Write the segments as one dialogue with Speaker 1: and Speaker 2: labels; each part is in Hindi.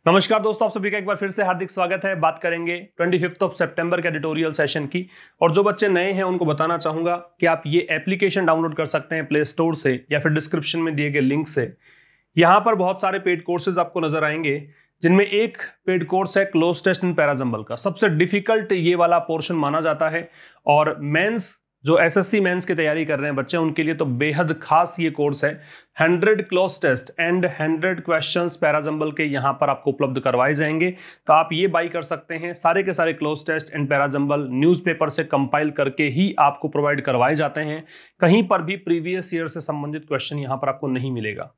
Speaker 1: नमस्कार दोस्तों, आप सभी का एक बार फिर से हार्दिक स्वागत है। बात करेंगे 25 सितंबर के एडिटोरियल सेशन की। और जो बच्चे नए हैं उनको बताना चाहूंगा कि आप ये एप्लीकेशन डाउनलोड कर सकते हैं प्ले स्टोर से या फिर डिस्क्रिप्शन में दिए गए लिंक से। यहाँ पर बहुत सारे पेड कोर्सेज आपको नजर आएंगे, जिनमें एक पेड कोर्स है क्लोज टेस्ट इन पैराजंबल का। सबसे डिफिकल्ट ये वाला पोर्शन माना जाता है और मेंस जो एसएससी मेंस की तैयारी कर रहे हैं बच्चे, उनके लिए तो बेहद खास ये कोर्स है। 100 cloze test and 100 questions parajumble के यहाँ पर आपको उपलब्ध करवाए जाएंगे, तो आप ये बाई कर सकते हैं। सारे के सारे cloze test and parajumble newspaper से कंपाइल करके ही आपको प्रोवाइड करवाए जाते हैं। कहीं पर भी प्रीवियस ईयर से संबंधित क्वेश्चन यहाँ पर आपको नहीं मिलेगा।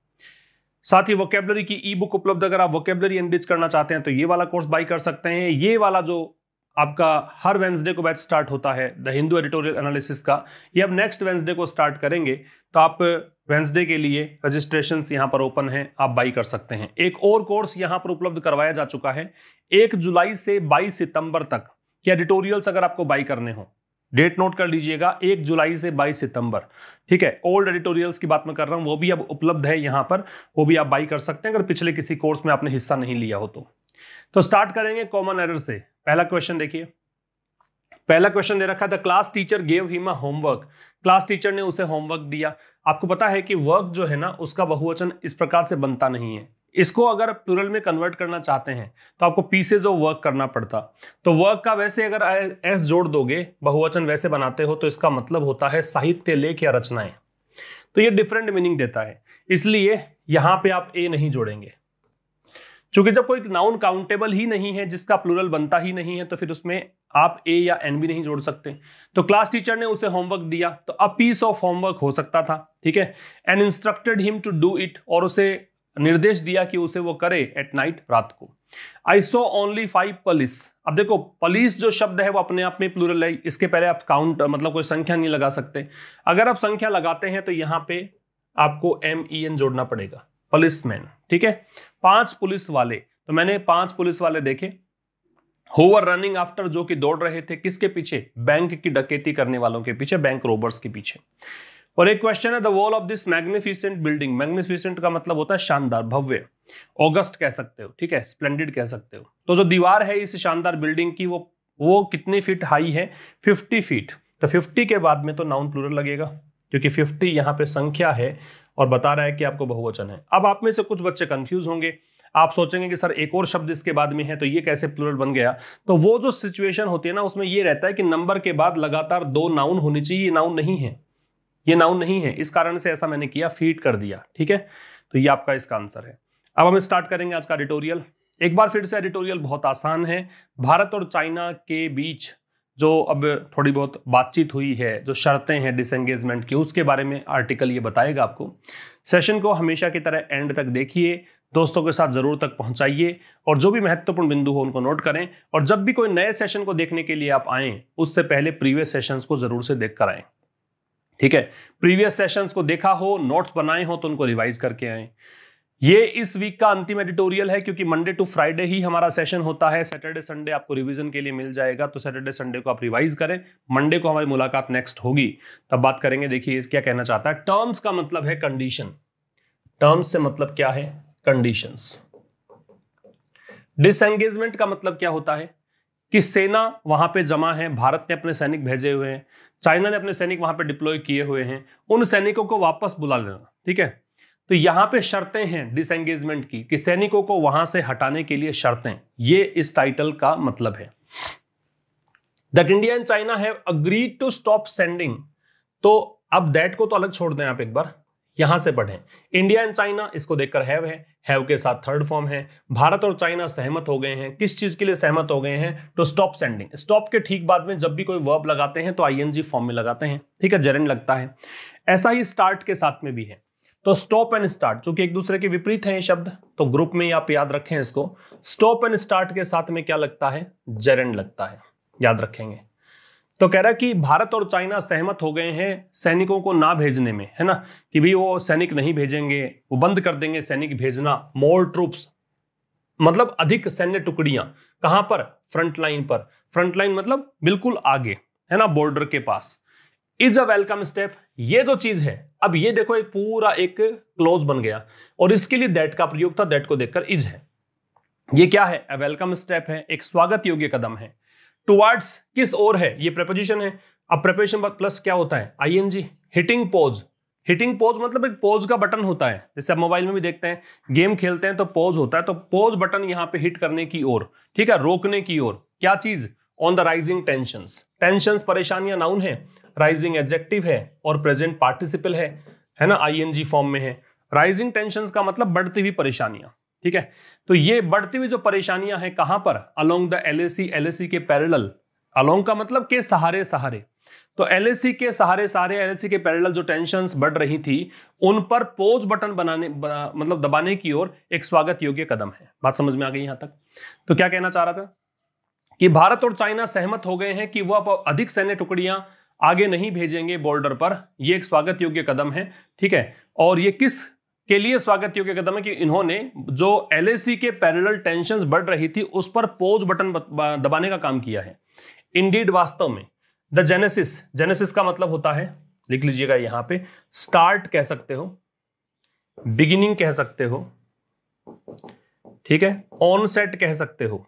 Speaker 1: साथ ही वोकेबलरी की ई बुक उपलब्ध, अगर आप वोकेबलरी एनरिच करना चाहते हैं तो ये वाला कोर्स बाई कर सकते हैं। ये वाला जो आपका हर वेंसडे को बैच स्टार्ट होता है द हिंदू एडिटोरियल एनालिसिस का, ये अब नेक्स्ट वेंसडे को स्टार्ट करेंगे, तो आप वेंसडे के लिए रजिस्ट्रेशन यहाँ पर ओपन है, आप बाई कर सकते हैं। एक और कोर्स यहाँ पर उपलब्ध करवाया जा चुका है 1 जुलाई से 22 सितंबर तक के एडिटोरियल्स अगर आपको बाई करने हो, डेट नोट कर लीजिएगा, 1 जुलाई से 22 सितंबर, ठीक है। ओल्ड एडिटोरियल्स की बात मैं कर रहा हूं, वो भी अब उपलब्ध है यहाँ पर, वो भी आप बाई कर सकते हैं अगर पिछले किसी कोर्स में आपने हिस्सा नहीं लिया हो तो स्टार्ट करेंगे कॉमन एरर से। पहला क्वेश्चन देखिए, पहला क्वेश्चन दे रखा है the class teacher gave him a homework. Class teacher ने उसे होमवर्क दिया। आपको पता है कि वर्क जो है ना, उसका बहुवचन इस प्रकार से बनता नहीं है। इसको अगर प्लूरल में कन्वर्ट करना चाहते हैं तो आपको पीसेज ऑफ वर्क करना पड़ता। तो वर्क का वैसे अगर एस जोड़ दोगे, बहुवचन वैसे बनाते हो, तो इसका मतलब होता है साहित्य, लेख या रचनाएं। तो ये डिफरेंट मीनिंग देता है, इसलिए यहां पे आप ए नहीं जोड़ेंगे। चूंकि जब कोई नाउन काउंटेबल ही नहीं है, जिसका प्लूरल बनता ही नहीं है, तो फिर उसमें आप ए या एन भी नहीं जोड़ सकते। तो क्लास टीचर ने उसे होमवर्क दिया, तो अ पीस ऑफ होमवर्क हो सकता था, ठीक है। And instructed him to do it, और उसे निर्देश दिया कि उसे वो करे एट नाइट, रात को। आई सो ओनली 5 पुलिस। अब देखो, पुलिस जो शब्द है वो अपने आप में प्लूरल है, इसके पहले आप काउंट मतलब कोई संख्या नहीं लगा सकते। अगर आप संख्या लगाते हैं तो यहां पे आपको MEN जोड़ना पड़ेगा, पुलिसमैन, ठीक है। 5 पुलिस वाले, तो मैंने 5 पुलिस वाले देखे। हु वर रनिंग आफ्टर, जो कि दौड़ रहे थे किसके पीछे, बैंक की डकैती करने वालों के पीछे, बैंक रोबर्स के पीछे। और एक क्वेश्चन है the wall of this magnificent building. Magnificent का मतलब होता है शानदार, भव्य, ऑगस्ट कह सकते हो, ठीक है, स्प्लेंडेड कह सकते हो। तो जो दीवार है इस शानदार बिल्डिंग की, वो कितने फीट हाई है, 50 फीट। तो 50 के बाद में तो नाउन प्लूरल लगेगा, क्योंकि 50 यहाँ पे संख्या है और बता रहा है कि आपको बहुवचन है। अब आप में से कुछ बच्चे कंफ्यूज होंगे, आप सोचेंगे कि सर एक और शब्द इसके बाद में है तो ये कैसे प्लूरल बन गया। तो वो जो सिचुएशन होती है ना, उसमें ये रहता है कि नंबर के बाद लगातार 2 नाउन होनी चाहिए। ये नाउन नहीं है, ये नाउन नहीं है, इस कारण से ऐसा मैंने किया, फीड कर दिया, ठीक है। तो ये आपका इसका आंसर है। अब हम स्टार्ट करेंगे आज का एडिटोरियल। एक बार फिर से एडिटोरियल बहुत आसान है। भारत और चाइना के बीच जो अब थोड़ी बहुत बातचीत हुई है, जो शर्तें हैं डिसएंगेजमेंट की, उसके बारे में आर्टिकल ये बताएगा आपको। सेशन को हमेशा की तरह एंड तक देखिए, दोस्तों के साथ जरूर तक पहुंचाइए और जो भी महत्वपूर्ण बिंदु हो उनको नोट करें। और जब भी कोई नए सेशन को देखने के लिए आप आएं, उससे पहले प्रीवियस सेशंस को जरूर से देख कर आएं, ठीक है। प्रीवियस सेशंस को देखा हो, नोट्स बनाए हो तो उनको रिवाइज करके आएं। ये इस वीक का अंतिम एडिटोरियल है, क्योंकि मंडे टू फ्राइडे ही हमारा सेशन होता है। सैटरडे संडे आपको रिवीजन के लिए मिल जाएगा, तो सैटरडे संडे को आप रिवाइज करें। मंडे को हमारी मुलाकात नेक्स्ट होगी, तब बात करेंगे। देखिए क्या कहना चाहता है। टर्म्स का मतलब है कंडीशन। टर्म्स से मतलब क्या है, कंडीशंस। डिसएंगेजमेंट का मतलब क्या होता है कि सेना वहां पे जमा है, भारत ने अपने सैनिक भेजे हुए हैं, चाइना ने अपने सैनिक वहां पे डिप्लॉय किए हुए हैं, उन सैनिकों को वापस बुला लेना, ठीक है। तो यहां पे शर्तें हैं डिसएंगेजमेंट की, कि सैनिकों को वहां से हटाने के लिए शर्तें, ये इस टाइटल का मतलब है। That India and China have agreed to stop sending. तो अब दैट को तो अलग छोड़ दें, आप एक बार यहां से पढ़ें। इंडिया एंड चाइना, इसको देखकर है, हैव के साथ थर्ड फॉर्म है। भारत और चाइना सहमत हो गए हैं, किस चीज के लिए सहमत हो गए हैं, टू स्टॉप सेंडिंग। स्टॉप के ठीक बाद में जब भी कोई वर्ब लगाते हैं तो ING फॉर्म में लगाते हैं, ठीक है, जेरेंड लगता है। ऐसा ही स्टार्ट के साथ में भी है। तो स्टॉप एंड स्टार्ट चूंकि एक दूसरे के विपरीत हैं ये शब्द, तो ग्रुप में आप याद रखें इसको। स्टॉप एंड स्टार्ट के साथ में क्या लगता है, जेरेंड लगता है, याद रखेंगे। तो कह रहा कि भारत और चाइना सहमत हो गए हैं सैनिकों को ना भेजने में, है ना, कि भी वो सैनिक नहीं भेजेंगे, वो बंद कर देंगे सैनिक भेजना। मोर ट्रूप्स मतलब अधिक सैन्य टुकड़ियां, कहां पर, फ्रंट लाइन पर। फ्रंट लाइन मतलब बिल्कुल आगे, है ना, बॉर्डर के पास। इज अ वेलकम स्टेप, ये जो चीज है, अब ये देखो एक पूरा एक क्लोज बन गया और इसके लिए दैट का प्रयोग था, दैट को देखकर इज है। ये क्या है? अ वेलकम स्टेप है, एक स्वागत योग्य कदम है। टुवर्ड्स किस ओर है, ये प्रेपोजिशन है। अब प्रेपोजिशन प्लस क्या होता है? I N G. Hitting pause, hitting pause मतलब एक पॉज का बटन होता है, जैसे आप मोबाइल में भी देखते हैं, गेम खेलते हैं तो पॉज होता है, तो पॉज बटन यहां पे हिट करने की ओर, ठीक है, रोकने की ओर। क्या चीज? On the rising tensions. Tensions परेशानियां नाउन है, राइजिंग एडजेक्टिव है और प्रेजेंट पार्टिसिपल है ना, आईएनजी फॉर्म में है। राइजिंग टेंशंस का मतलब बढ़ती हुई परेशानियां, ठीक है। तो ये बढ़ती हुई जो परेशानियां हैं कहां पर? अलोंग द एलएसी, एलएसी के पैरेलल। अलोंग का मतलब के सहारे सहारे, तो एलएसी के सहारे सहारे, एलएसी के पैरेलल जो टेंशंस बढ़ रही थी उन पर पॉज बटन मतलब दबाने की ओर एक स्वागत योग्य कदम है। बात समझ में आ गई यहां तक? तो क्या कहना चाह रहा था कि भारत और चाइना सहमत हो गए हैं कि वह अब अधिक सैन्य टुकड़ियां आगे नहीं भेजेंगे बॉर्डर पर। यह एक स्वागत योग्य कदम है, ठीक है। और ये किस के लिए स्वागत योग्य कदम है? कि इन्होंने जो एलएसी के पैरेलल टेंशंस बढ़ रही थी उस पर पॉज बटन दबाने का काम किया है। इंडीड, वास्तव में। द जेनेसिस, जेनेसिस का मतलब होता है, लिख लीजिएगा यहां पे, स्टार्ट कह सकते हो, बिगिनिंग कह सकते हो, ठीक है, ऑनसेट कह सकते हो,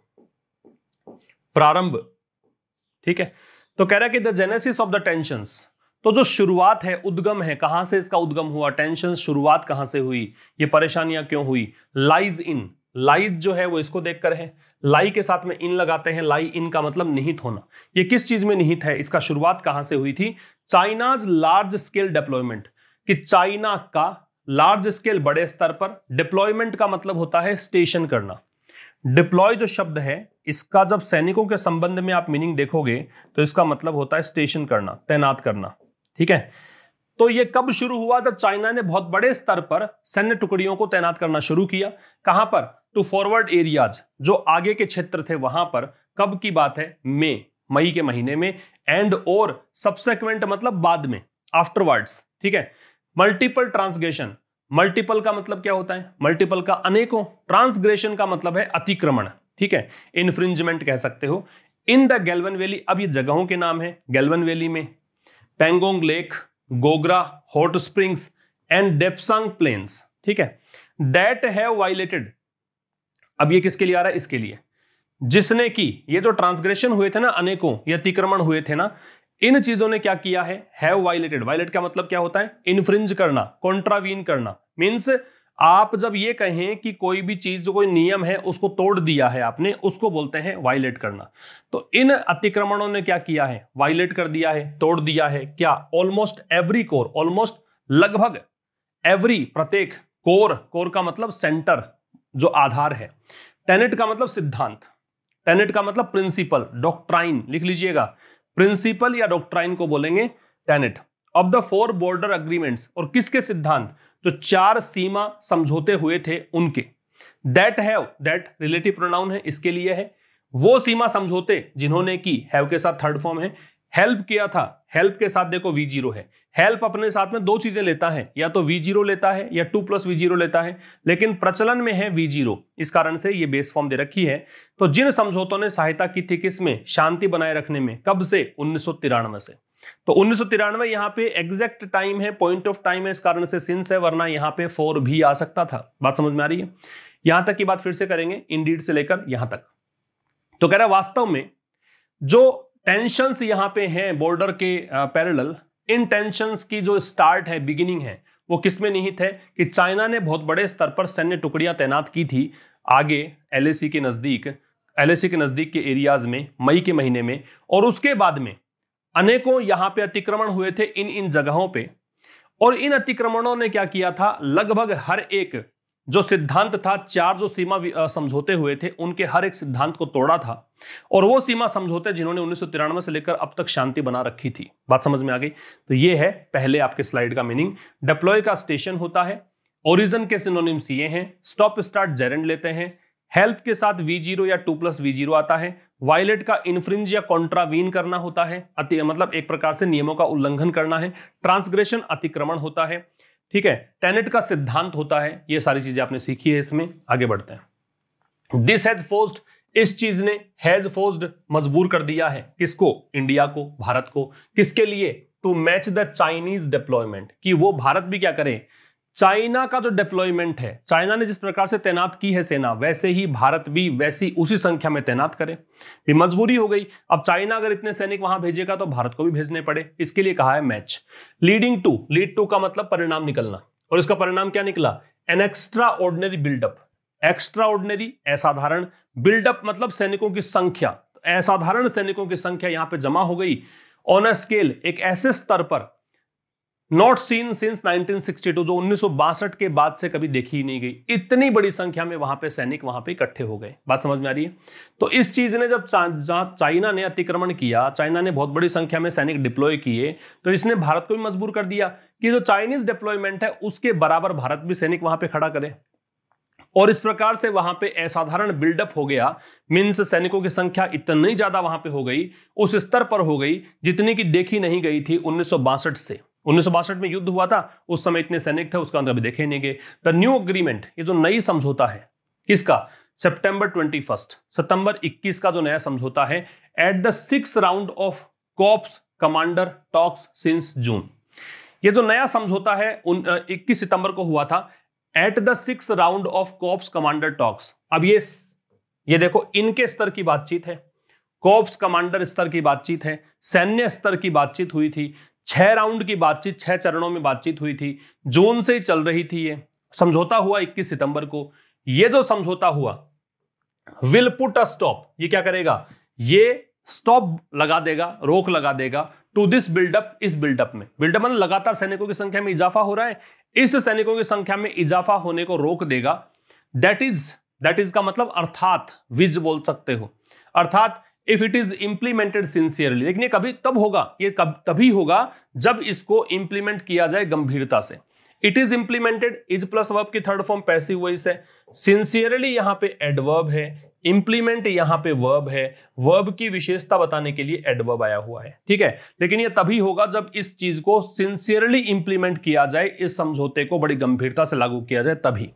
Speaker 1: प्रारंभ, ठीक है। तो कह रहा है कि the genesis of the tensions, तो जो शुरुआत है, उद्गम है, कहां से इसका उद्गम हुआ, टेंशन शुरुआत कहां से हुई, ये परेशानियां क्यों हुई? लाइज इन, लाइज जो है वो इसको देखकर है, लाई के साथ में इन लगाते हैं, लाई इन का मतलब निहित होना। ये किस चीज में निहित है? इसका शुरुआत कहां से हुई थी? चाइनाज लार्ज स्केल डेप्लॉयमेंट, कि चाइना का लार्ज स्केल, बड़े स्तर पर, डिप्लॉयमेंट का मतलब होता है स्टेशन करना। डिप्लॉय जो शब्द है इसका जब सैनिकों के संबंध में आप मीनिंग देखोगे तो इसका मतलब होता है स्टेशन करना, तैनात करना, ठीक है। तो ये कब शुरू हुआ? जब चाइना ने बहुत बड़े स्तर पर सैन्य टुकड़ियों को तैनात करना शुरू किया। कहां पर? टू फॉरवर्ड एरियाज, जो आगे के क्षेत्र थे वहां पर। कब की बात है? मई के महीने में। एंड और सब्सेक्वेंट मतलब बाद में, आफ्टरवर्ड्स, ठीक है। मल्टीपल ट्रांसग्रेशन, मल्टीपल का मतलब क्या होता है? मल्टीपल का अनेकों, ट्रांसग्रेशन का मतलब है अतिक्रमण, ठीक है, इन्फ्रिंजमेंट कह सकते हो। इन द गैल्वन वैली, अब ये जगहों के नाम है, गैल्वन वैली में, Pangong lake, Gogra hot springs and Depsang plains, ठीक है। दैट हैव वायलेटेड, अब ये किसके लिए आ रहा है? इसके लिए, जिसने की, ये जो ट्रांसग्रेशन हुए थे ना, अनेकों ये अतिक्रमण हुए थे ना, इन चीजों ने क्या किया है? Have violated. वायलेट का मतलब क्या होता है? इन्फ्रिंज करना, कॉन्ट्रावीन करना। मीन्स आप जब ये कहें कि कोई भी चीज, जो कोई नियम है उसको तोड़ दिया है आपने, उसको बोलते हैं वायलेट करना। तो इन अतिक्रमणों ने क्या किया है? वायलेट कर दिया है, तोड़ दिया है। क्या? ऑलमोस्ट एवरी कोर, ऑलमोस्ट लगभग, एवरी प्रत्येक, कोर, कोर का मतलब सेंटर, जो आधार है। टेनेट का मतलब सिद्धांत, टेनेट का मतलब प्रिंसिपल, डॉक्ट्राइन, लिख लीजिएगा, प्रिंसिपल या डॉक्ट्राइन को बोलेंगे Tenet. Of the 4 border agreements, और किसके सिद्धांत? जो 4 सीमा समझौते हुए थे उनके। That have, that relative pronoun है, इसके लिए है। वो सीमा समझौते जिन्होंने की, हैव के साथ थर्ड फॉर्म है। हेल्प किया था, हेल्प के साथ देखो V0 है। हेल्प अपने साथ में 2 चीजें लेता है, या तो V0 लेता है या 2 + V0 लेता है, लेकिन प्रचलन में है V0, इस कारण से ये बेस फॉर्म दे रखी है। तो जिन समझौतों ने सहायता की थी किसमें? शांति बनाए रखने में। कब से? 1993 से। तो 1993 यहां पे एग्जैक्ट टाइम है, पॉइंट ऑफ टाइम है, इस कारण से सिंस है, वरना यहां पे फॉर भी आ सकता था। बात समझ में आ रही है? यहां तक की बात फिर से करेंगे, इंडीड से लेकर यहां तक। तो कह रहा है वास्तव में जो टेंशंस यहां पे हैं बॉर्डर के पैरेलल, इन टेंशंस की जो स्टार्ट है, बिगिनिंग है, वो किसमें निहित है? कि चाइना ने बहुत बड़े स्तर पर सैन्य टुकड़ियां तैनात की थी आगे एलएसी के नजदीक, एलएसी के नजदीक के एरियाज में, मई के महीने में। और उसके बाद में अनेकों यहां पे अतिक्रमण हुए थे इन जगहों पे। और इन अतिक्रमणों ने क्या किया था? लगभग हर एक जो सिद्धांत था, 4 जो सीमा समझौते हुए थे, उनके हर एक सिद्धांत को तोड़ा था। और वो सीमा समझौते जिन्होंने 1993 से लेकर अब तक शांति बना रखी थी। बात समझ में आ गई? तो ये है पहले आपके स्लाइड का मीनिंग। डिप्लॉय का स्टेशन होता है। ओरिजिन के सिनोनिम्स ये हैं, स्टॉप स्टार्ट जेरेंड लेते हैं। हेल्प के साथ V0 या 2 + V0 आता है। वायलेट का इन्फ्रिंज या कॉन्ट्रावीन करना होता है, मतलब एक प्रकार से नियमों का उल्लंघन करना है। ट्रांसग्रेशन अतिक्रमण होता है, ठीक है। टेनेट का सिद्धांत होता है। ये सारी चीजें आपने सीखी है इसमें। आगे बढ़ते हैं। दिस हैज फोर्स्ड, इस चीज ने, हैज फोर्स्ड मजबूर कर दिया है, किसको? इंडिया को, भारत को। किसके लिए? To match the Chinese deployment, कि वो भारत भी क्या करे? चाइना का जो डिप्लॉयमेंट है, चाइना ने जिस प्रकार से तैनात की है सेना, वैसे ही भारत भी वैसी उसी संख्या में तैनात करे। भी मजबूरी हो गई, अब चाइना अगर इतने सैनिक वहां भेजेगा तो भारत को भी भेजने पड़े, इसके लिए कहा है match. Leading to, lead to का मतलब परिणाम निकलना, और इसका परिणाम क्या निकला? An extraordinary buildup. Extraordinary असाधारण, बिल्डअप मतलब सैनिकों की संख्या, असाधारण सैनिकों की संख्या यहां पे जमा हो गई ऑन अ स्केल, एक ऐसे स्तर पर नॉट सीन सिंस 1962, जो 1962 के बाद से कभी देखी ही नहीं गई। इतनी बड़ी संख्या में वहां पे सैनिक वहां पे इकट्ठे हो गए। बात समझ में आ रही है? तो इस चीज ने जब चाइना ने अतिक्रमण किया, चाइना ने बहुत बड़ी संख्या में सैनिक डिप्लॉय किए, तो इसने भारत को भी मजबूर कर दिया कि जो चाइनीज डिप्लॉयमेंट है उसके बराबर भारत भी सैनिक वहां पे खड़ा करे, और इस प्रकार से वहां पे असाधारण बिल्डअप हो गया। मीन्स सैनिकों की संख्या इतनी ज्यादा वहां पे हो गई, उस स्तर पर हो गई जितनी की देखी नहीं गई थी 1962 से। 1962 में युद्ध हुआ था, उस समय इतने सैनिक थे, उसका कभी देखे नहीं गए। द न्यू अग्रीमेंट, ये जो नई समझौता है, किसका? सितंबर 21 का जो नया समझौता है, at the 6th round of corps commander talks since June. ये जो नया समझौता है 21 सितंबर को हुआ था, at the 6th round of corps commander talks. अब ये देखो, इनके स्तर की बातचीत है, कॉर्प्स कमांडर स्तर की बातचीत है, सैन्य स्तर की बातचीत हुई थी, 6 राउंड की बातचीत, 6 चरणों में बातचीत हुई थी, जून से ही चल रही थी। ये समझौता हुआ 21 सितंबर को। ये जो समझौता हुआ विल पुट अ स्टॉप, ये क्या करेगा? ये स्टॉप लगा देगा, रोक लगा देगा टू दिस बिल्डअप, इस बिल्डअप में। बिल्डअप मतलब लगातार सैनिकों की संख्या में इजाफा हो रहा है, इस सैनिकों की संख्या में इजाफा होने को रोक देगा। दैट इज का मतलब अर्थात, विज बोल सकते हो, अर्थात if it is implemented sincerely. लेकिन ये कभी तब होगा, ये तभी होगा जब इसको इंप्लीमेंट किया जाए गंभीरता से। It is implemented, is plus verb की थर्ड फॉर्म पैसिव वॉइस है, सिंसियरली यहां पे एडवर्ब है, इंप्लीमेंट यहां पे वर्ब है, वर्ब की विशेषता बताने के लिए एडवर्ब आया हुआ है, ठीक है। लेकिन ये तभी होगा जब इस चीज को सिंसियरली इंप्लीमेंट किया जाए, इस समझौते को बड़ी गंभीरता से लागू किया जाए तभी।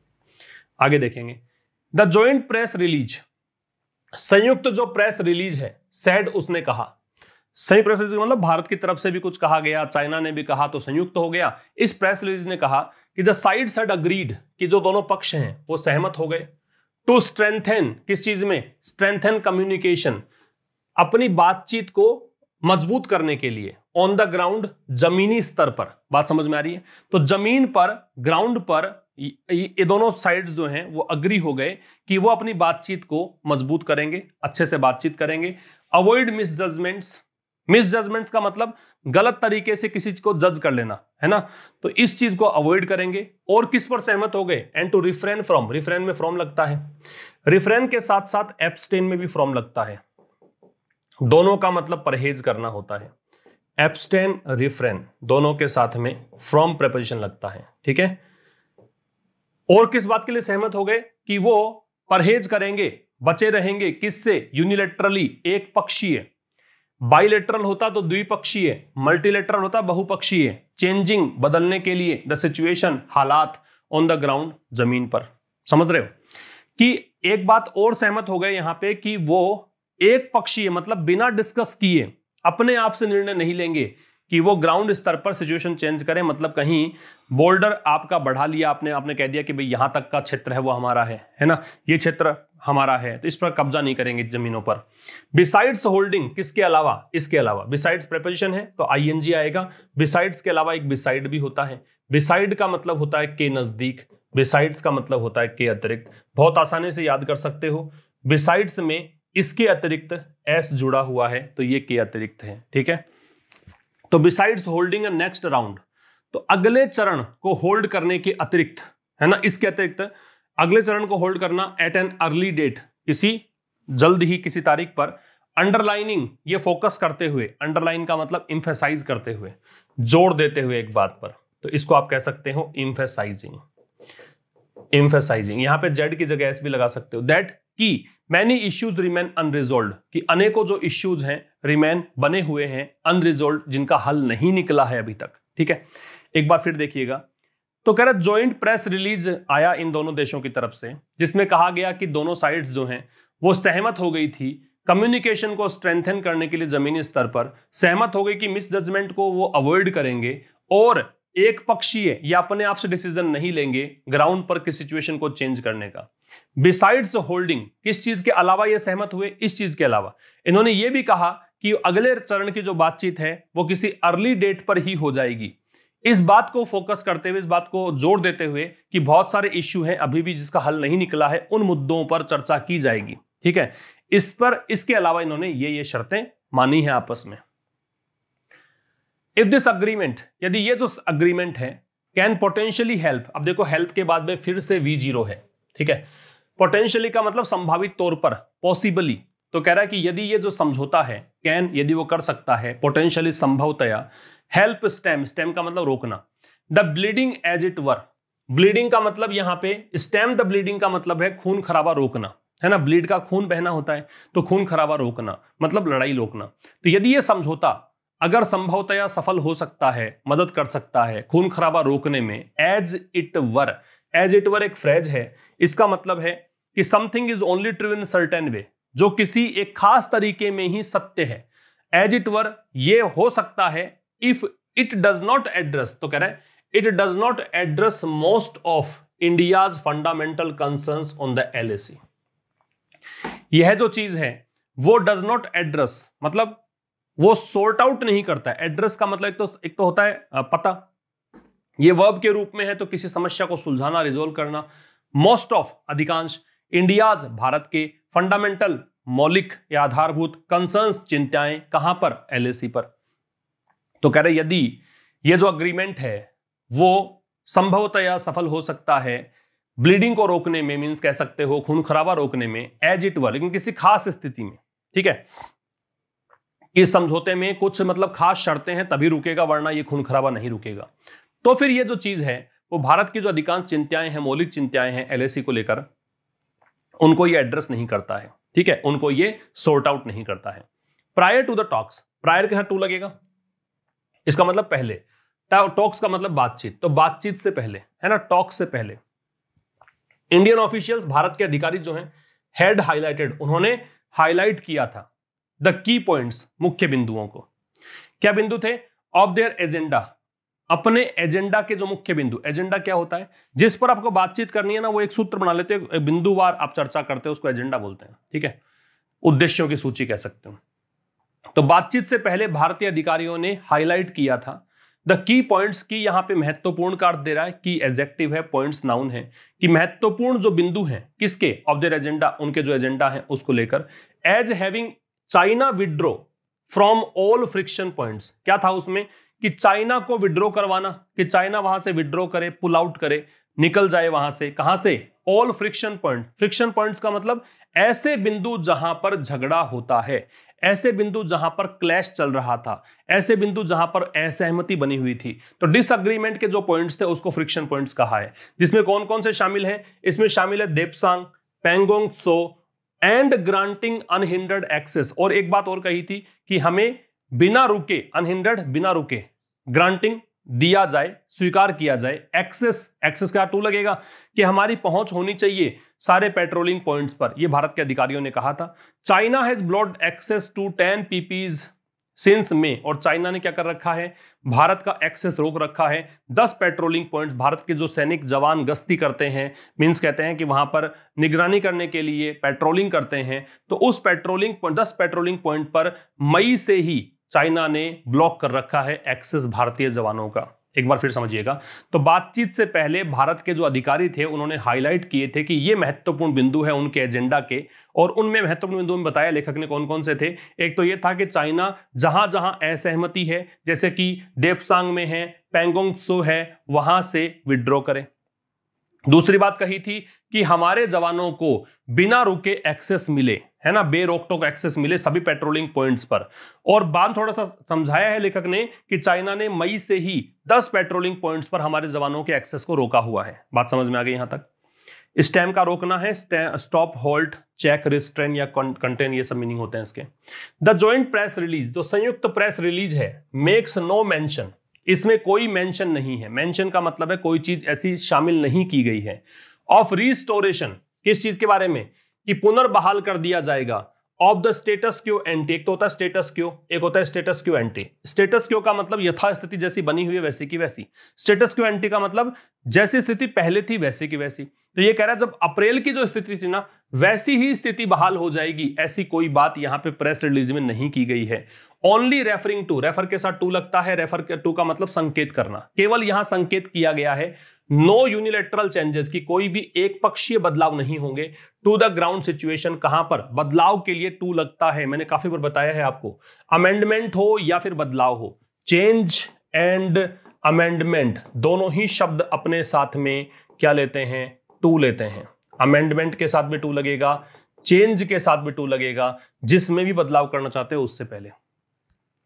Speaker 1: आगे देखेंगे, द जॉइंट प्रेस रिलीज, संयुक्त जो प्रेस रिलीज है, सैड उसने कहा। संयुक्त प्रेस रिलीज मतलब भारत की तरफ से भी कुछ कहा गया, चाइना ने भी कहा, तो संयुक्त हो गया। इस प्रेस रिलीज ने कहा कि द साइड्स हैड अग्रीड, कि जो दोनों पक्ष हैं वो सहमत हो गए, टू स्ट्रेंथन, किस चीज में? स्ट्रेंथन कम्युनिकेशन, अपनी बातचीत को मजबूत करने के लिए, ऑन द ग्राउंड, जमीनी स्तर पर। बात समझ में आ रही है? तो जमीन पर, ग्राउंड पर ये दोनों साइड्स जो हैं वो अग्री हो गए कि वो अपनी बातचीत को मजबूत करेंगे, अच्छे से बातचीत करेंगे। अवॉइड मिसजजमेंट्स, मिसजजमेंट्स का मतलब गलत तरीके से किसी चीज को जज कर लेना, है ना, तो इस चीज को अवॉइड करेंगे। और किस पर सहमत हो गए? And to refrain from, refrain में फ्रॉम लगता है, रिफ्रेन के साथ साथ एब्सटेन में भी फ्रॉम लगता है, दोनों का मतलब परहेज करना होता है। एब्सटेन, रिफ्रेन दोनों के साथ में फ्रॉम प्रेपोजिशन लगता है, ठीक है। और किस बात के लिए सहमत हो गए? कि वो परहेज करेंगे, बचे रहेंगे, किससे? यूनिलैटरली, एक पक्षीय। बाइलेटरल होता तो द्विपक्षीय, मल्टीलेटरल होता बहुपक्षीय। चेंजिंग, बदलने के लिए, द सिचुएशन, हालात, ऑन द ग्राउंड, जमीन पर। समझ रहे हो? कि एक बात और सहमत हो गए यहां पे कि वो एक पक्षीय मतलब बिना डिस्कस किए अपने आप से निर्णय नहीं लेंगे कि वो ग्राउंड स्तर पर सिचुएशन चेंज करें। मतलब कहीं बॉर्डर आपका बढ़ा लिया आपने कह दिया कि भाई यहां तक का क्षेत्र है वो हमारा है ना, ये क्षेत्र हमारा है, तो इस पर कब्जा नहीं करेंगे जमीनों पर। बिसाइड्स होल्डिंग, किसके अलावा? इसके अलावा। बिसाइड्स प्रेपोजिशन है तो आईएनजी आएगा। बिसाइड्स के अलावा एक बिसाइड भी होता है। बिसाइड का मतलब होता है के नजदीक, बिसाइड्स का मतलब होता है के अतिरिक्त। बहुत आसानी से याद कर सकते हो, बिसाइड्स में इसके अतिरिक्त एस जुड़ा हुआ है तो ये के अतिरिक्त है, ठीक है। तो besides holding a next round, तो अगले चरण को होल्ड करने के अतिरिक्त, है ना, इसके अतिरिक्त अगले चरण को होल्ड करना एट एन अर्ली डेट, किसी जल्द ही किसी तारीख पर। अंडरलाइनिंग, ये फोकस करते हुए, अंडरलाइन का मतलब इंफेसाइज करते हुए, जोर देते हुए एक बात पर, तो इसको आप कह सकते हो इंफेसाइजिंग। इंफेसाइजिंग, यहां पे जेड की जगह एस भी लगा सकते हो। दैट की मैनी इश्यूज रिमेन अनरिजोल्व्ड, कि अनेकों जो इश्यूज हैं रिमेन बने हुए हैं, अनरिजोल्व्ड जिनका हल नहीं निकला है अभी तक, ठीक है। एक बार फिर देखिएगा, तो कह रहा ज्वाइंट प्रेस रिलीज आया इन दोनों देशों की तरफ से, जिसमें कहा गया कि दोनों साइड्स जो हैं वो सहमत हो गई थी कम्युनिकेशन को स्ट्रेंथन करने के लिए जमीनी स्तर पर, सहमत हो गई कि मिस जजमेंट को वो अवॉइड करेंगे और एक पक्षीय या अपने आप से डिसीजन नहीं लेंगे ग्राउंड पर किस सिचुएशन को चेंज करने का। बिसाइड्स होल्डिंग, किस चीज के अलावा ये सहमत हुए, इस चीज के अलावा इन्होंने ये भी कहा कि अगले चरण की जो बातचीत है वो किसी अर्ली डेट पर ही हो जाएगी। इस बात को फोकस करते हुए, इस बात को जोर देते हुए कि बहुत सारे इश्यू हैं अभी भी जिसका हल नहीं निकला है, उन मुद्दों पर चर्चा की जाएगी। ठीक है, इस पर इसके अलावा इन्होंने ये शर्तें मानी है आपस में। इफ दिस अग्रीमेंट, यदि ये जो अग्रीमेंट है, कैन पोटेंशियली हेल्प, अब देखो हेल्प के बाद में फिर से V0 है। ठीक है, पोटेंशियली का मतलब संभावित तौर पर, पॉसिबली, तो कह रहा है कि यदि ये जो समझौता है, कैन यदि वो कर सकता है, पोटेंशियली संभवतया, हेल्प स्टेम, स्टेम का मतलब रोकना, the bleeding as it were, bleeding का मतलब यहां पे स्टेम द ब्लीडिंग का मतलब है खून खराबा रोकना, है ना, ब्लीड का खून बहना होता है, तो खून खराबा रोकना मतलब लड़ाई रोकना। तो यदि ये समझौता अगर संभवतया सफल हो सकता है, मदद कर सकता है खून खराबा रोकने में, as it were, as it were एक फ्रेज है, इसका मतलब है कि something is only true in certain way, जो किसी एक खास तरीके में ही सत्य है। एज इट वर ये हो सकता है if it does not address, तो कह रहा है it does not address most of India's fundamental concerns on the LAC। यह जो चीज है वो डज नॉट एड्रेस मतलब वो सॉर्ट आउट नहीं करता है। एड्रेस का मतलब एक तो होता है पता, ये वर्ब के रूप में है, तो किसी समस्या को सुलझाना, रिजोल्व करना। मोस्ट ऑफ अधिकांश, इंडियाज भारत के, फंडामेंटल मौलिक या आधारभूत, कंसर्न्स चिंताएं कहां पर, LAC पर। तो कह रहे यदि ये जो अग्रीमेंट है वो संभवतया सफल हो सकता है ब्लीडिंग को रोकने में, मींस कह सकते हो खून खराबा रोकने में, एज इट वर, लेकिन किसी खास स्थिति में। ठीक है, इस समझौते में कुछ मतलब खास शर्तें हैं तभी रुकेगा, वरना ये खून खराबा नहीं रुकेगा। तो फिर ये जो चीज है वो भारत की जो अधिकांश चिंताएं हैं, मौलिक चिंताएं हैं LAC को लेकर, उनको ये एड्रेस नहीं करता है। ठीक है, उनको ये सॉर्ट आउट नहीं करता है। Prior to the talks, prior के साथ टू लगेगा, इसका मतलब पहले, टॉक्स का मतलब बातचीत, तो बातचीत से पहले, है ना, टॉक्स से पहले। इंडियन ऑफिशियल्स, भारत के अधिकारी जो हैं, हैड हाईलाइटेड, उन्होंने हाईलाइट किया था, द की पॉइंट्स, मुख्य बिंदुओं को। क्या बिंदु थे? ऑफ देयर एजेंडा, अपने एजेंडा के जो मुख्य बिंदु। एजेंडा क्या होता है? जिस पर आपको बातचीत करनी है ना, वो एक सूत्र बना लेते हैं, बिंदुवार आप चर्चा करते हो, उसको एजेंडा बोलते हैं। ठीक है, उद्देश्यों की सूची कह सकते हो। तो बातचीत से पहले भारतीय अधिकारियों ने हाईलाइट किया था द की पॉइंट्स की, यहां पे महत्वपूर्ण का अर्थ दे रहा है, की एडजेक्टिव है, पॉइंट्स नाउन है, कि महत्वपूर्ण जो बिंदु हैं किसके, ऑफ देयर एजेंडा, उनके जो एजेंडा है उसको लेकर। As having China withdraw from all friction points, क्या था उसमें कि चाइना को विड्रॉ करवाना, कि चाइना वहां से विड्रॉ करे, पुल आउट करे, निकल जाए वहां से। कहां से? All friction point. Friction points का मतलब ऐसे बिंदु जहां पर झगड़ा होता है, ऐसे बिंदु जहां पर क्लैश चल रहा था, ऐसे बिंदु जहां पर असहमति बनी हुई थी। तो डिसएग्रीमेंट के जो पॉइंट्स थे उसको फ्रिक्शन पॉइंट्स कहा है। जिसमें कौन कौन से शामिल हैं? इसमें शामिल है Depsang, Pangong Tso and granting unhindered access. और एक बात और कही थी कि हमें बिना रुके, अनहिंडर्ड बिना रुके, ग्रांटिंग दिया जाए, स्वीकार किया जाए, एक्सेस, एक्सेस का टू लगेगा कि हमारी पहुंच होनी चाहिए सारे पेट्रोलिंग पॉइंट्स पर, यह भारत के अधिकारियों ने कहा था। China has blocked access to 10 pp's since में, और चाइना ने क्या कर रखा है? भारत का एक्सेस रोक रखा है 10 पेट्रोलिंग पॉइंट्स। भारत के जो सैनिक जवान गश्ती करते हैं, मींस कहते हैं कि वहां पर निगरानी करने के लिए पेट्रोलिंग करते हैं, तो उस पेट्रोलिंग 10 पेट्रोलिंग पॉइंट पर मई से ही चाइना ने ब्लॉक कर रखा है एक्सेस भारतीय जवानों का। एक बार फिर समझिएगा, तो बातचीत से पहले भारत के जो अधिकारी थे उन्होंने हाईलाइट किए थे कि ये महत्वपूर्ण बिंदु है उनके एजेंडा के, और उनमें महत्वपूर्ण बिंदु में बताया लेखक ने कौन कौन से थे। एक तो ये था कि चाइना जहां जहां असहमति है, जैसे कि देपसांग में है, पैंगोंग त्सो है, वहां से विड्रॉ करे। दूसरी बात कही थी कि हमारे जवानों को बिना रुके एक्सेस मिले, है ना, बेरोक-टोक एक्सेस मिले सभी पेट्रोलिंग पॉइंट्स पर। और बात थोड़ा सा समझाया है लेखक ने कि चाइना ने मई से ही 10 पेट्रोलिंग पॉइंट्स पर हमारे जवानों के एक्सेस को रोका हुआ है। बात समझ में आ गई यहां तक? स्टैम का रोकना है, स्टॉप, होल्ड, चेक, रिस्ट्रेन या कंटेन, ये सब मीनिंग होते हैं इसके। द जॉइंट प्रेस रिलीज, जो संयुक्त प्रेस रिलीज है, मेक्स नो मेंशन, इसमें कोई मेंशन नहीं है। मेंशन का मतलब है कोई चीज ऐसी शामिल नहीं की गई है। ऑफ रिस्टोरेशन, किस चीज के बारे में? कि पुनर्बहाल कर दिया जाएगा, of the status Q anti. एक तो होता है स्टेटस क्यू, एक होता है status Q anti. Status Q का मतलब यथास्थिति जैसी बनी हुई है वैसी की वैसी। स्टेटस क्यू एंटी का मतलब जैसी स्थिति पहले थी वैसी की वैसी। तो ये कह रहा है जब अप्रैल की जो स्थिति थी ना वैसी ही स्थिति बहाल हो जाएगी, ऐसी कोई बात यहां पे प्रेस रिलीज में नहीं की गई है। ओनली रेफरिंग टू, रेफर के साथ टू लगता है, रेफर के टू का मतलब संकेत करना, केवल यहां संकेत किया गया है। नो यूनिलेटरल चेंजेस, की कोई भी एक पक्षीय बदलाव नहीं होंगे। टू द ग्राउंड सिचुएशन, कहां पर बदलाव के लिए टू लगता है, मैंने काफी बार बताया है आपको। अमेंडमेंट हो या फिर बदलाव हो, चेंज एंड अमेंडमेंट दोनों ही शब्द अपने साथ में क्या लेते हैं, टू लेते हैं। अमेंडमेंट के साथ भी टू लगेगा, चेंज के साथ भी टू लगेगा, जिसमें भी बदलाव करना चाहते हो उससे पहले।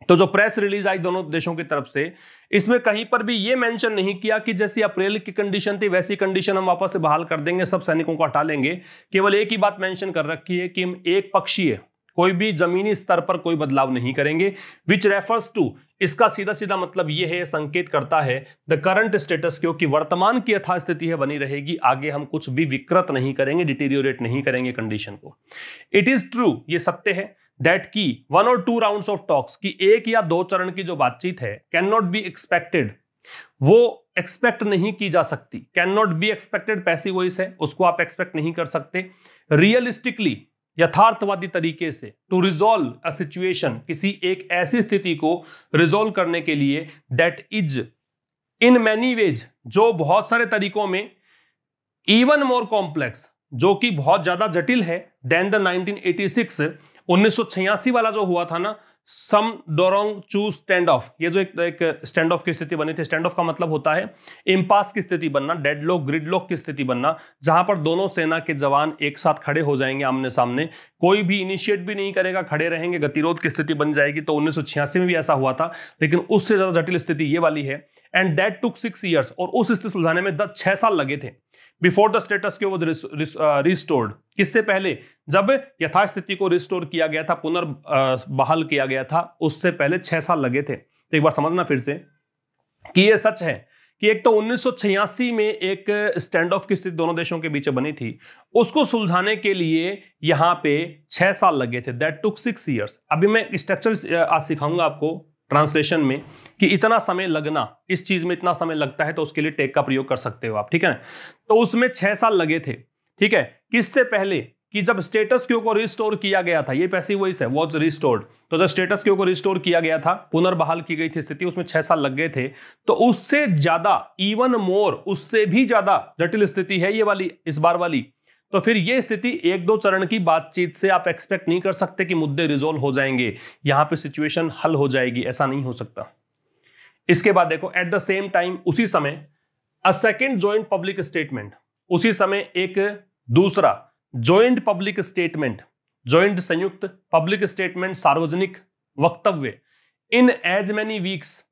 Speaker 1: तो जो प्रेस रिलीज आई दोनों देशों की तरफ से, इसमें कहीं पर भी ये मेंशन नहीं किया कि जैसी अप्रैल की कंडीशन थी वैसी कंडीशन हम वापस से बहाल कर देंगे, सब सैनिकों को हटा लेंगे। केवल एक ही बात मेंशन कर रखी है कि हम एक पक्षीय कोई भी जमीनी स्तर पर कोई बदलाव नहीं करेंगे। विच रेफर्स टू, इसका सीधा सीधा मतलब यह है, संकेत करता है द करंट स्टेटस क्यो, कि वर्तमान की यथास्थिति है बनी रहेगी, आगे हम कुछ भी विकृत नहीं करेंगे, डिटीरियोरेट नहीं करेंगे कंडीशन को। इट इज ट्रू, ये सत्य है, दैट की 1 और 2 राउंड्स ऑफ टॉक्स, की एक या दो चरण की जो बातचीत है, कैन नॉट बी एक्सपेक्टेड, वो एक्सपेक्ट नहीं की जा सकती। Can not be expected passive voice है, उसको आप एक्सपेक्ट नहीं कर सकते। रियलिस्टिकली, यथार्थवादी तरीके से, टू रिजॉल्व अ सिचुएशन, किसी एक ऐसी स्थिति को रिजॉल्व करने के लिए, that is in many ways, जो बहुत सारे तरीकों में, इवन मोर कॉम्प्लेक्स, जो कि बहुत ज्यादा जटिल है, देन द 1986 वाला जो हुआ था ना, सम डोरोंग चू स्टैंड ऑफ, ये जो एक स्टैंड ऑफ की स्थिति बनी थी। स्टैंड ऑफ का मतलब होता है इम्पास की स्थिति बनना, डेडलॉक ग्रिडलॉक की स्थिति बनना, जहां पर दोनों सेना के जवान एक साथ खड़े हो जाएंगे आमने सामने, कोई भी इनिशिएट भी नहीं करेगा, खड़े रहेंगे, गतिरोध की स्थिति बन जाएगी। तो 1986 में भी ऐसा हुआ था, लेकिन उससे ज्यादा जटिल स्थिति ये वाली है। एंड दैट टुक 6 years, और उस स्थिति सुलझाने में 6 साल लगे थे। बिफोर द स्टेटस क्यो वाज रिस्टोर्ड, किससे पहले, जब यथास्थिति को रिस्टोर किया गया था, पुनर्बहाल किया गया था, उससे पहले 6 साल लगे थे। तो एक बार समझना फिर से कि यह सच है कि एक तो 1986 में एक स्टैंड ऑफ की स्थिति दोनों देशों के बीच बनी थी, उसको सुलझाने के लिए यहां पे 6 साल लगे थे। That took 6 years। अभी मैं स्ट्रक्चर आज सिखाऊंगा आपको ट्रांसलेशन में कि इतना समय लगना, इस चीज में इतना समय लगता है, तो उसके लिए टेक का प्रयोग कर सकते हो आप, ठीक है। तो उसमें 6 साल लगे थे, ठीक है। किससे पहले, कि जब स्टेटस क्यो को रिस्टोर किया गया था, ये पैसिव वॉइस है, वाज रिस्टोर्ड, तो जब स्टेटस क्यो को रिस्टोर किया गया था, पुनर्बहाल की गई थी स्थिति, उसमें 6 साल लग गए थे। तो उससे ज्यादा, इवन मोर, उससे भी ज्यादा जटिल स्थिति है ये वाली, इस बार वाली। तो फिर ये स्थिति 1-2 चरण की बातचीत से आप एक्सपेक्ट नहीं कर सकते कि मुद्दे रिजोल्व हो जाएंगे, यहां पे सिचुएशन हल हो जाएगी, ऐसा नहीं हो सकता। इसके बाद देखो, एट द सेम टाइम, उसी समय, a second joint public statement, उसी समय एक दूसरा जॉइंट पब्लिक स्टेटमेंट, जॉइंट संयुक्त पब्लिक स्टेटमेंट, सार्वजनिक वक्तव्य, in as many weeks.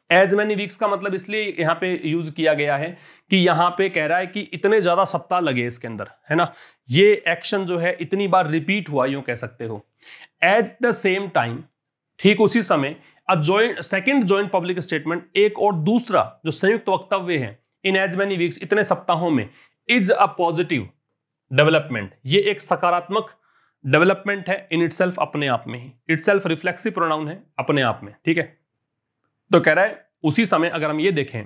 Speaker 1: As many weeks का मतलब इसलिए यहां पे यूज किया गया है कि यहां पे कह रहा है कि इतने ज्यादा सप्ताह लगे इसके अंदर, है ना, ये एक्शन जो है इतनी बार रिपीट हुआ, यूं कह सकते हो। एट द सेम टाइम, ठीक उसी समय, सेकेंड जॉइंट पब्लिक स्टेटमेंट, एक और दूसरा जो संयुक्त वक्तव्य है, इन एज मैनी वीक्स, इतने सप्ताहों में, इज अ पॉजिटिव डेवलपमेंट, ये एक सकारात्मक डेवलपमेंट है इन इटसेल्फ, अपने आप में ही। इटसेल्फ रिफ्लेक्सिव प्रोनाउन है, अपने आप में, ठीक है। तो कह रहा है उसी समय, अगर हम ये देखें,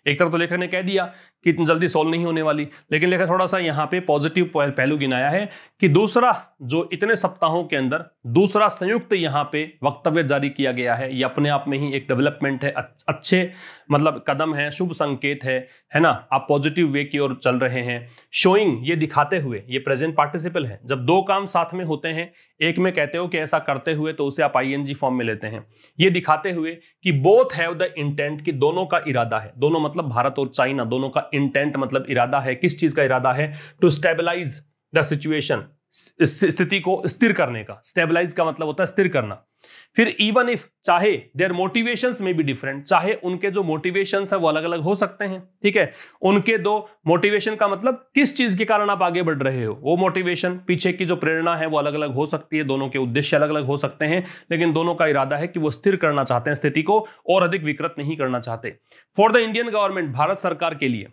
Speaker 1: एक तरफ तो लेखक ने कह दिया कि इतनी जल्दी सॉल्व नहीं होने वाली, लेकिन लेखक थोड़ा सा यहाँ पे पॉजिटिव पहलू गिनाया है कि दूसरा जो इतने सप्ताहों के अंदर दूसरा संयुक्त यहाँ पे वक्तव्य जारी किया गया है, ये अपने आप में ही एक डेवलपमेंट है, अच्छे मतलब कदम है, शुभ संकेत है ना, आप पॉजिटिव वे की ओर चल रहे हैं। शोइंग, ये दिखाते हुए, ये प्रेजेंट पार्टिसिपल है, जब दो काम साथ में होते हैं, एक में कहते हो कि ऐसा करते हुए, तो उसे आप आईएनजी फॉर्म में लेते हैं। ये दिखाते हुए कि बोथ हैव द इंटेंट, कि दोनों का इरादा है, दोनों मतलब भारत और चाइना, दोनों का इंटेंट मतलब इरादा है, किस चीज का इरादा है, टू स्टेबलाइज द सिचुएशन, स्थिति को स्थिर करने का। स्टेबलाइज का मतलब होता है स्थिर करना। फिर इवन इफ, चाहे देयर मोटिवेशंस में भी डिफरेंट, चाहे उनके जो मोटिवेशंस है वो अलग अलग हो सकते हैं, ठीक है। उनके दो मोटिवेशन का मतलब किस चीज के कारण आप आगे बढ़ रहे हो, वो मोटिवेशन, पीछे की जो प्रेरणा है वो अलग अलग हो सकती है, दोनों के उद्देश्य अलग अलग हो सकते हैं, लेकिन दोनों का इरादा है कि वो स्थिर करना चाहते हैं स्थिति को, और अधिक विकृत नहीं करना चाहते। For the Indian government, Bharat सरकार के लिए,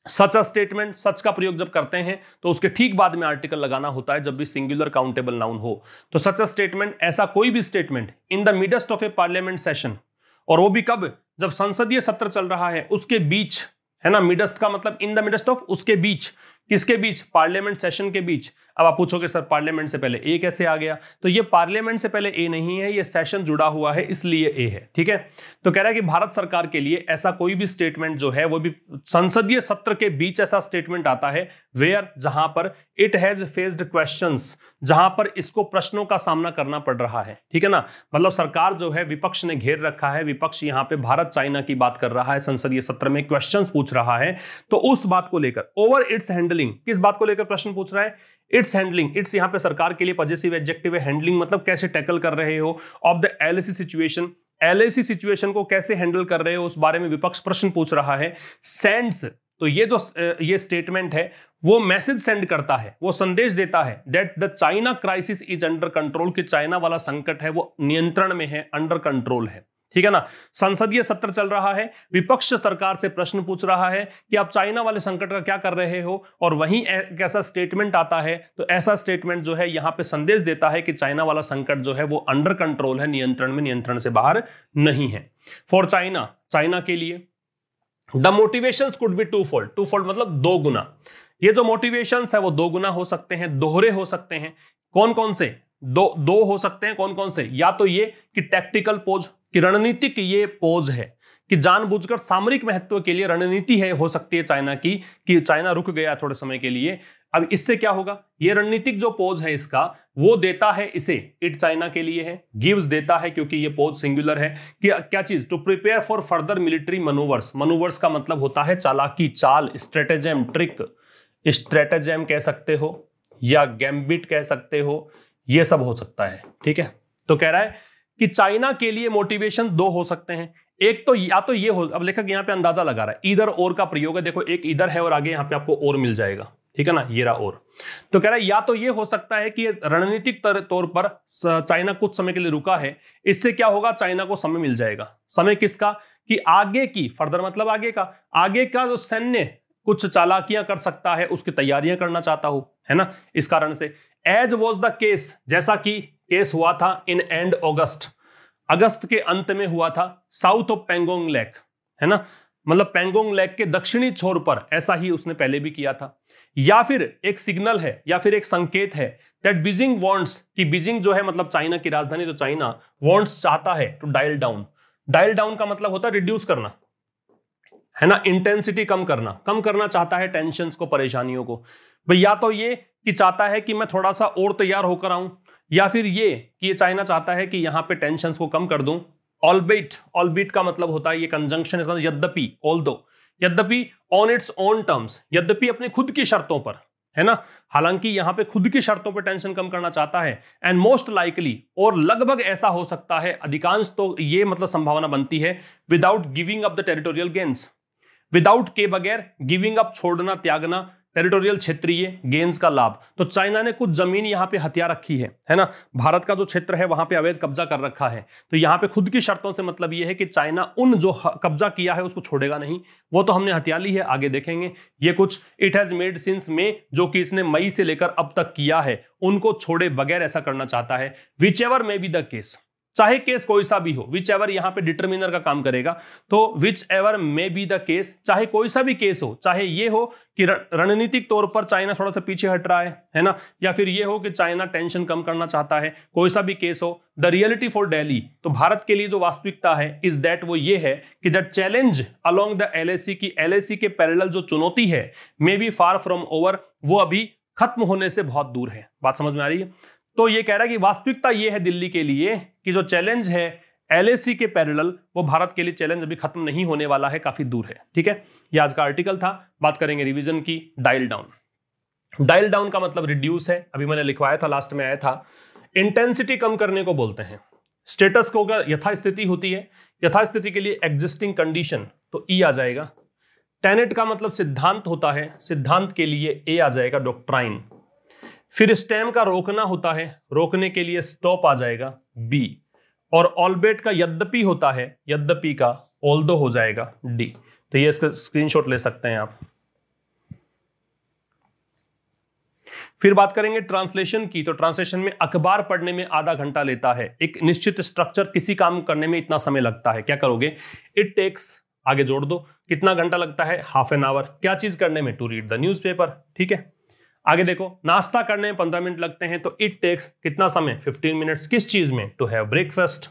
Speaker 1: सच अ स्टेटमेंट, सच का प्रयोग जब करते हैं तो उसके ठीक बाद में आर्टिकल लगाना होता है जब भी सिंगुलर काउंटेबल नाउन हो। तो सच अ स्टेटमेंट, ऐसा कोई भी statement in the midst of A parliament session, और वो भी कब, जब संसदीय सत्र चल रहा है उसके बीच, है ना। मिडेस्ट का मतलब इन द मिडेस्ट ऑफ, उसके बीच, किसके बीच, पार्लियामेंट सेशन के बीच। अब आप पूछोगे सर पार्लियामेंट से पहले ए कैसे आ गया, तो ये पार्लियामेंट से पहले ए नहीं है, ये सेशन जुड़ा हुआ है इसलिए ए है, ठीक है। तो कह रहा है कि भारत सरकार के लिए ऐसा कोई भी स्टेटमेंट जो है वो भी संसदीय सत्र के बीच ऐसा स्टेटमेंट आता है वेयर, जहां पर इट हैज फेस्ड क्वेश्चंस, जहां पर इसको प्रश्नों का सामना करना पड़ रहा है, ठीक है ना। मतलब सरकार जो है, विपक्ष ने घेर रखा है, विपक्ष यहां पे भारत चाइना की बात कर रहा है, संसदीय सत्र में क्वेश्चंस पूछ रहा है, तो उस बात को लेकर ओवर इट्स हैंडलिंग, किस बात को लेकर प्रश्न पूछ रहा है, इट्स हैंडलिंग। इट्स यहां पे सरकार के लिए पॉजिटिव एडजेक्टिव है, हैंडलिंग मतलब कैसे टैकल कर रहे हो, of the LAC situation, LAC situation को कैसे हैंडल कर रहे हो उस बारे में विपक्ष प्रश्न पूछ रहा है। सेंड्स, तो ये जो ये स्टेटमेंट है वो मैसेज सेंड करता है, वो संदेश देता है that the China crisis is under control, कि चाइना वाला संकट है वो नियंत्रण में है, अंडर कंट्रोल है, ठीक है ना। संसदीय सत्र चल रहा है, विपक्ष सरकार से प्रश्न पूछ रहा है कि आप चाइना वाले संकट का क्या कर रहे हो, और वहीं एक ऐसा स्टेटमेंट आता है, तो ऐसा स्टेटमेंट जो है यहां पे संदेश देता है कि चाइना वाला संकट जो है वो अंडर कंट्रोल है, नियंत्रण में, नियंत्रण से बाहर नहीं है। फॉर चाइना, चाइना के लिए the motivations could be twofold, twofold मतलब दो गुना। ये जो मोटिवेशंस है वो दो गुना हो सकते हैं, दोहरे हो सकते हैं। कौन कौन से दो हो सकते हैं, कौन कौन से, या तो ये कि टैक्टिकल पोज, कि रणनीतिक ये पोज है, कि जानबूझकर सामरिक महत्व के लिए रणनीति है, हो सकती है चाइना की, कि चाइना रुक गया थोड़े समय के लिए। अब इससे क्या होगा, ये रणनीतिक जो पोज है इसका, वो देता है इसे, इट चाइना के लिए है, गिव्स देता है क्योंकि ये पोज सिंगुलर है, कि क्या चीज, to prepare for further military manoeuvres. Manoeuvres का मतलब होता है चालाकी, चाल, स्ट्रेटेजेम, ट्रिक, स्ट्रेटेजेम कह सकते हो या गैम्बिट कह सकते हो, ये सब हो सकता है, ठीक है। तो कह रहा है कि चाइना के लिए मोटिवेशन दो हो सकते हैं, एक तो या तो ये हो, अब लेखक यहां पे अंदाजा लगा रहा है, इधर और का प्रयोग है, देखो एक इधर है और आगे यहां पे आपको और मिल जाएगा, ठीक है ना, ये रहा और। तो कह रहा है या तो ये हो सकता है कि रणनीतिक तौर पर चाइना कुछ समय के लिए रुका है, इससे क्या होगा, चाइना को समय मिल जाएगा। समय किसका, कि आगे की, फर्दर मतलब आगे का जो सैन्य कुछ चालाकियां कर सकता है, उसकी तैयारियां करना चाहता हूं, है ना। इस कारण से एज वॉज द केस, जैसा कि केस हुआ था इन एंड अगस्त, अगस्त के अंत में हुआ था, साउथ ऑफ पेंगोंग लेक, है ना, मतलब पेंगोंग लेक के दक्षिणी छोर पर, ऐसा ही उसने पहले भी किया था। या फिर एक सिग्नल है, या फिर एक संकेत है दैट बीजिंग वांट्स, कि बीजिंग जो है मतलब चाइना की राजधानी, तो चाइना वांट्स चाहता है to dial down. Dial down का मतलब होता है रिड्यूस करना, है ना, इंटेंसिटी कम करना चाहता है टेंशंस को, परेशानियों को। भाई या तो ये कि चाहता है कि मैं थोड़ा सा और तैयार होकर आऊं, या फिर ये कि ये चाइना चाहता है कि यहां पे टेंशंस को कम कर दूं। ऑलबीट का मतलब होता है ये कंजंक्शन, इसका यद्यपि, ऑल्दो, यद्यपि ऑन इट्स ओन टर्म्स, यद्यपि अपनी खुद की शर्तों पर, है ना। हालांकि यहां पे खुद की शर्तों पर टेंशन कम करना चाहता है। एंड मोस्ट लाइकली, और लगभग ऐसा हो सकता है, अधिकांश तो ये मतलब संभावना बनती है, without giving up the territorial gains, without के बगैर, गिविंग अप छोड़ना, त्यागना, टेरिटोरियल क्षेत्रीय गेन्स का लाभ। तो चाइना ने कुछ जमीन यहां पे हथिया रखी है ना, भारत का जो क्षेत्र है वहां पे अवैध कब्जा कर रखा है। तो यहां पे खुद की शर्तों से मतलब ये है कि चाइना उन जो कब्जा किया है उसको छोड़ेगा नहीं, वो तो हमने हथिया ली है, आगे देखेंगे। ये कुछ इट हैज मेड सिंस मई, जो कि इसने मई से लेकर अब तक किया है, उनको छोड़े बगैर ऐसा करना चाहता है। Which ever may be the case, चाहे केस कोई सा भी हो, विच एवर यहां पे डिटरमिनर का काम करेगा, तो which ever may be the case, चाहे कोई सा भी केस हो, चाहे ये हो कि रणनीतिक तौर पर चाइना थोड़ा सा पीछे हट रहा है ना, या फिर ये हो कि चाइना टेंशन कम करना चाहता है, कोई सा भी केस हो, द रियलिटी फॉर दिल्ली, तो भारत के लिए जो वास्तविकता है इज दैट, वो ये है कि that challenge along the LAC, की एलएसी के पैरेलल जो चुनौती है, may be far from over, वो अभी खत्म होने से बहुत दूर है। बात समझ में आ रही है। तो ये कह रहा है कि वास्तविकता ये है दिल्ली के लिए कि जो चैलेंज है एलएसी के पैरेलल, वो भारत के लिए चैलेंज अभी खत्म नहीं होने वाला है, काफी दूर है, ठीक है। ये आज का आर्टिकल था। बात करेंगे रिवीजन की। डायल डाउन, डायल डाउन का मतलब रिड्यूस है, अभी मैंने लिखवाया था, लास्ट में आया था। इंटेंसिटी कम करने को बोलते हैं। स्टेटस को अगर यथास्थिति होती है, यथास्थिति के लिए एग्जिस्टिंग कंडीशन, तो ई आ जाएगा। टेनेट का मतलब सिद्धांत होता है, सिद्धांत के लिए ए आ जाएगा, डॉक्ट्राइन। फिर स्टेम का रोकना होता है, रोकने के लिए स्टॉप आ जाएगा, बी। और ऑलबेट का यद्यपि होता है, यद्यपि का ऑल्दो हो जाएगा, डी। तो ये इसका स्क्रीनशॉट ले सकते हैं आप। फिर बात करेंगे ट्रांसलेशन की, तो ट्रांसलेशन में अखबार पढ़ने में आधा घंटा लेता है। एक निश्चित स्ट्रक्चर किसी काम करने में इतना समय लगता है, क्या करोगे? इट टेक्स, आगे जोड़ दो, कितना घंटा लगता है? Half an hour. क्या चीज करने में? To read the newspaper. ठीक है, आगे देखो, नाश्ता करने में 15 मिनट लगते हैं, तो इट टेक्स कितना समय? 15 मिनट्स। किस चीज में? To have breakfast.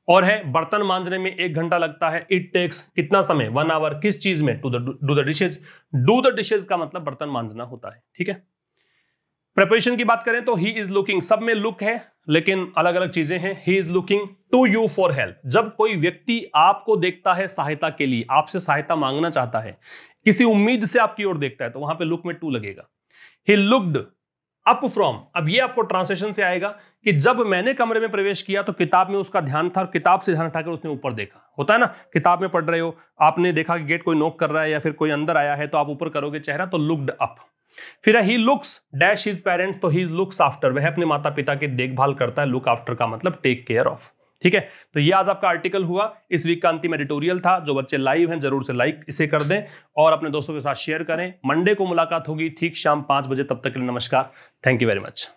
Speaker 1: और है बर्तन मांजने में 1 घंटा लगता है, इट टेक्स कितना समय? 1 आवर। किस चीज में? Do the dishes. Do the dishes का मतलब बर्तन मांजना होता है। ठीक है, प्रिपरेशन की बात करें तो ही इज लुकिंग, सब में लुक है लेकिन अलग अलग चीजें हैं। He is looking to you for help, जब कोई व्यक्ति आपको देखता है सहायता के लिए, आपसे सहायता मांगना चाहता है, किसी उम्मीद से आपकी ओर देखता है, तो वहां पे लुक में टू लगेगा। ही लुक्ड अप फ्रॉम, अब ये आपको ट्रांसलेशन से आएगा कि जब मैंने कमरे में प्रवेश किया तो किताब में उसका ध्यान था और किताब से ध्यान हटाकर उसने ऊपर देखा। होता है ना, किताब में पढ़ रहे हो, आपने देखा कि गेट कोई नॉक कर रहा है या फिर कोई अंदर आया है, तो आप ऊपर करोगे चेहरा, तो लुक्ड अप। फिर he looks dash his parents, तो ही लुक्स आफ्टर, वह अपने माता पिता की देखभाल करता है। लुक आफ्टर का मतलब टेक केयर ऑफ। ठीक है, तो ये आज आपका आर्टिकल हुआ, इस वीक का अंतिम एडिटोरियल था। जो बच्चे लाइव हैं जरूर से लाइक इसे कर दें और अपने दोस्तों के साथ शेयर करें। मंडे को मुलाकात होगी ठीक शाम 5 बजे, तब तक के लिए नमस्कार, थैंक यू वेरी मच।